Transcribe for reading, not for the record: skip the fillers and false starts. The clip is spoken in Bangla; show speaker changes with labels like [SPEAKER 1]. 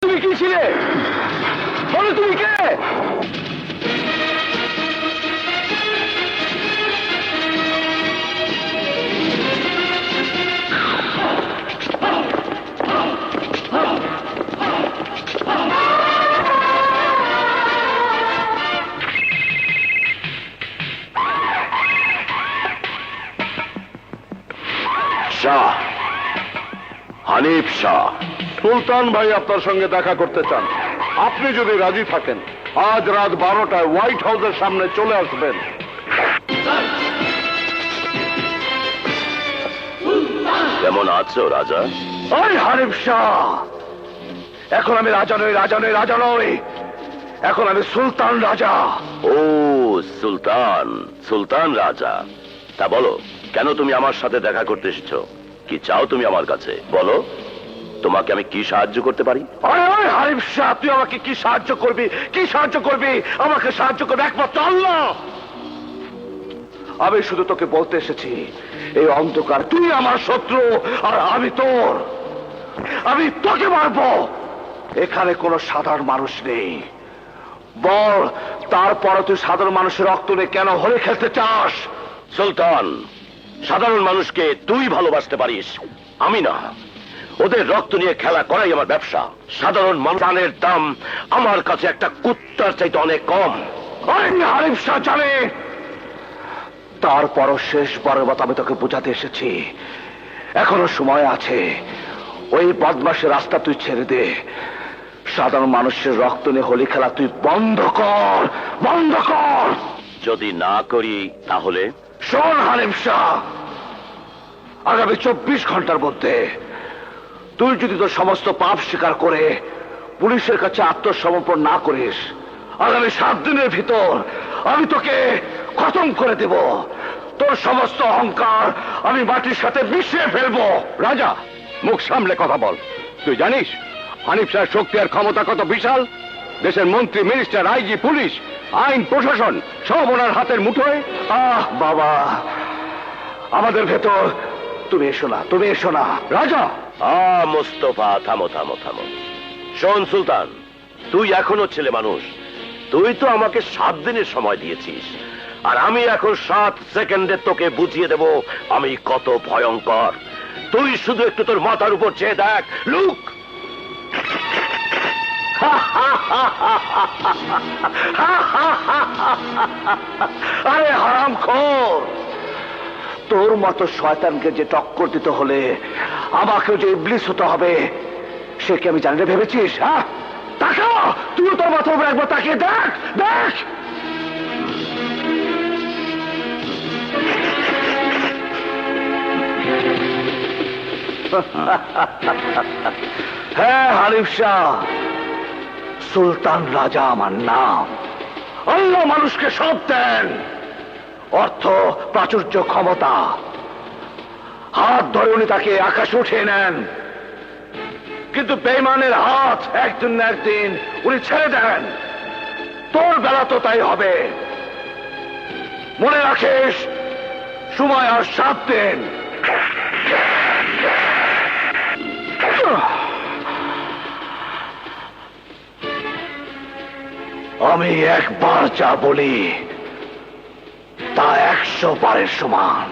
[SPEAKER 1] তুমি কি ছিলে? বলো তুমি কে?
[SPEAKER 2] শাহ, হানিফ শাহ। সুলতান ভাই আপনার সঙ্গে দেখা করতে চান। আপনি যদি রাজি থাকেন আজ রাত 12টায় হোয়াইট হাউসের সামনে চলে আসবেন।
[SPEAKER 3] কেমন আছো রাজা?
[SPEAKER 1] ওই হানিফ শাহ, এখন আমি রাজা নই, রাজা নই, রাজা নই, এখন আমি সুলতান রাজা।
[SPEAKER 3] ও সুলতান, সুলতান রাজা। তা বলো, কেন তুমি আমার সাথে দেখা করতে এসেছো? কি চাও তুমি আমার কাছে? বলো, তোমাকে আমি কি সাহায্য করতে পারি?
[SPEAKER 1] ওই হানিফ শাহ, তুই আমাকে কি সাহায্য করবি? কি সাহায্য করবি? আমাকে সাহায্য করবে একমাত্র আল্লাহ। আমি শুধু তোকে বলতে এসেছি, এই অন্ধকার, তুই আমার শত্রু আর আমি তোর। আমি তোকে মারবো। এখানে কোনো সাধারণ মানুষ নেই। বল, তারপরে তুই সাধারণ মানুষের রক্ত নিয়ে কেন হোলি খেলতে চাস?
[SPEAKER 3] সুলতান, সাধারণ মানুষকে তুই ভালোবাসতে পারিস, আমি না। ওদের রক্ত নিয়ে খেলা করাই আমার ব্যবসা। সাধারণ মানুষের দাম আমার কাছে একটা কুত্তার চাইতে অনেক কম।
[SPEAKER 1] হানিফ শাহ জানে। তারপরও শেষবারের মতো আমি তোকে বোঝাতে এসেছি, এখনো সময় আছে। ওই বদমাশের রাস্তা তুই ছেড়ে দে। সাধারণ মানুষের রক্ত নিয়ে হোলি খেলা তুই বন্ধ কর, বন্ধ কর।
[SPEAKER 3] যদি না করি তাহলে?
[SPEAKER 1] শোন হানিফ শাহ, আগামী 24 ঘন্টার মধ্যে তুই যদি তোর সমস্ত পাপ স্বীকার করে পুলিশের কাছে আত্মসমর্পণ না করিস, আগামী 7 দিনের ভিতর আমি তোকে খতম করে দেব। তোর সমস্ত অহংকার আমি মাটির সাথে মিশিয়ে ফেলবো।
[SPEAKER 2] রাজা, মুখ সামলে কথা বল। তুই জানিস হানিফ শাহের শক্তি আর ক্ষমতা কত বিশাল? দেশের মন্ত্রী, মিনিস্টার, আইজি, পুলিশ, আইন প্রশাসন সব ওনার হাতের মুঠোয়।
[SPEAKER 1] বাবা, আমাদের ভেতর তুমি এসো না, তুমি এসো না।
[SPEAKER 2] রাজা,
[SPEAKER 3] মোস্তফা, থামো থামো থামো। শোন সুলতান, তুই এখনো ছেলে মানুষ। তুই তো আমাকে 7 দিনের সময় দিয়েছিস, আর আমি এখন 7 সেকেন্ডে তোকে বুঝিয়ে দেব আমি কত ভয়ঙ্কর। তুই শুধু একটু তোর মাথার উপর চেয়ে দেখ। লুক,
[SPEAKER 1] আরে হারামখোর, তোর মতো শয়তানকে যে টক্কর দিতে হলে আমাকেও যে ইবলিস হতে হবে, সে কি আমি জানি না ভেবেছিস? হ্যাঁ, তাকা, তুই তোর মাথার উপর একবার তাকিয়ে দেখ, দেখ। হ্যাঁ হানিফ শাহ, সুলতান রাজা আমার নাম। আল্লাহ মানুষকে সব দেন, অর্থ, প্রাচুর্য, ক্ষমতা। হাত ধরে উনি তাকে আকাশে উঠিয়ে নেন, কিন্তু বেঈমানের হাত একদিন না একদিন উনি ছেড়ে দেন। তোর বেলা তো তাই হবে। মনে রাখিস, সময় আর 7 দিন। আমি একবার যা বলি তা 100 বারের সমান।